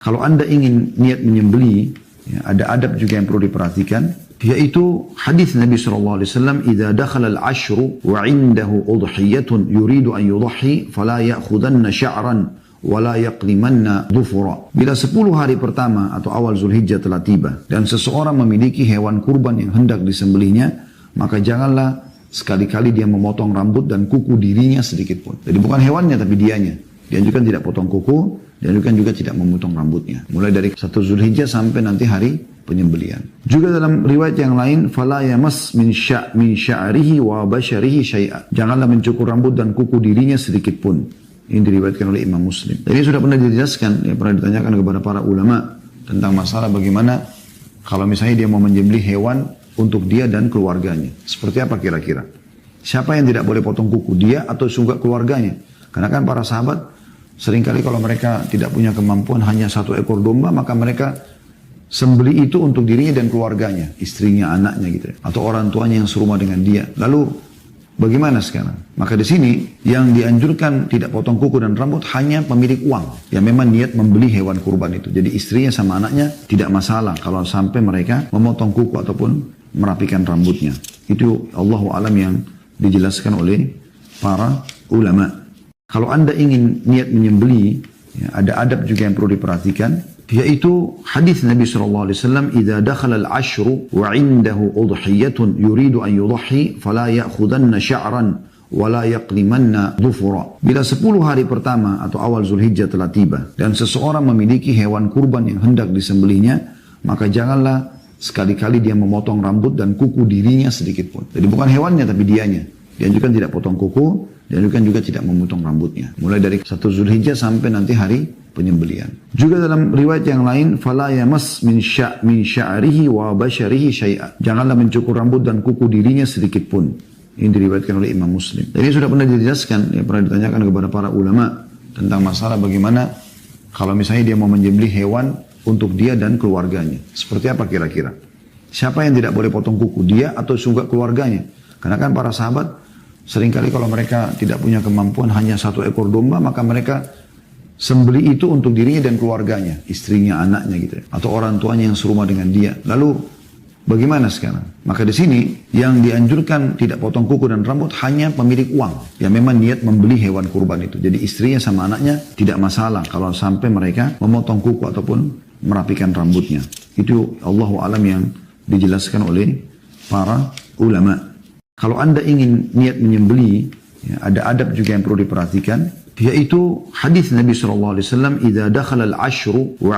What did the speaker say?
Kalau Anda ingin niat menyembeli, ya, ada adab juga yang perlu diperhatikan, yaitu hadis Nabi SAW, "Idza dakhala al-ashru wa 'indahu udhiyatun yuridu an yudhi, fala ya'khudanna sya'ran wa la yaqlimanna dhufura." Bila 10 hari pertama atau awal Zulhijjah telah tiba dan seseorang memiliki hewan kurban yang hendak disembelihnya, maka janganlah sekali-kali dia memotong rambut dan kuku dirinya sedikit pun. Jadi bukan hewannya tapi dianya. Dia juga tidak potong kuku, dan juga tidak memotong rambutnya. Mulai dari 1 Zulhijjah sampai nanti hari penyembelihan. Juga dalam riwayat yang lain, fala yamas min sya'rihi wa basyarihi syai'a. Janganlah mencukur rambut dan kuku dirinya sedikit pun. Ini diriwayatkan oleh Imam Muslim. Dan ini sudah pernah dijelaskan, ya, pernah ditanyakan kepada para ulama tentang masalah bagaimana kalau misalnya dia mau menyembelih hewan untuk dia dan keluarganya. Seperti apa kira-kira? Siapa yang tidak boleh potong kuku? Dia atau juga keluarganya? Karena kan para sahabat seringkali kalau mereka tidak punya kemampuan hanya 1 ekor domba, maka mereka sembeli itu untuk dirinya dan keluarganya, istrinya, anaknya gitu, atau orang tuanya yang serumah dengan dia. Lalu bagaimana sekarang? Maka di sini yang dianjurkan tidak potong kuku dan rambut hanya pemilik uang yang memang niat membeli hewan kurban itu. Jadi istrinya sama anaknya tidak masalah kalau sampai mereka memotong kuku ataupun merapikan rambutnya. Itu Allahu a'lam yang dijelaskan oleh para ulama. Kalau Anda ingin niat menyembeli, ya, ada adab juga yang perlu diperhatikan, yaitu hadis Nabi SAW, "Idza dakhala al-ashru wa 'indahu udhiyatun yuridu an yudhi, fala ya'khudanna sya'ran wa la yaqlimanna dhufura." Bila 10 hari pertama atau awal Zulhijjah telah tiba dan seseorang memiliki hewan kurban yang hendak disembelihnya, maka janganlah sekali-kali dia memotong rambut dan kuku dirinya sedikit pun. Jadi bukan hewannya tapi dianya. Dia juga tidak potong kuku, dan juga tidak memotong rambutnya. Mulai dari 1 Zulhijjah sampai nanti hari penyembelihan. Juga dalam riwayat yang lain, fala yamas min sya'rihi wa basyarihi syai'a. Janganlah mencukur rambut dan kuku dirinya sedikit pun. Ini diriwayatkan oleh Imam Muslim. Dan ini sudah pernah dijelaskan, ya, pernah ditanyakan kepada para ulama tentang masalah bagaimana kalau misalnya dia mau menyembelih hewan untuk dia dan keluarganya. Seperti apa kira-kira? Siapa yang tidak boleh potong kuku? Dia atau juga keluarganya? Karena kan para sahabat seringkali kalau mereka tidak punya kemampuan hanya 1 ekor domba, maka mereka sembeli itu untuk dirinya dan keluarganya, istrinya, anaknya gitu, atau orang tuanya yang serumah dengan dia. Lalu bagaimana sekarang? Maka di sini yang dianjurkan tidak potong kuku dan rambut hanya pemilik uang yang memang niat membeli hewan kurban itu. Jadi istrinya sama anaknya tidak masalah kalau sampai mereka memotong kuku ataupun merapikan rambutnya. Itu Allahu a'lam yang dijelaskan oleh para ulama. Kalau Anda ingin niat menyembeli, ya, ada adab juga yang perlu diperhatikan, yaitu hadis Nabi SAW, "Idza dakhala al-ashru wa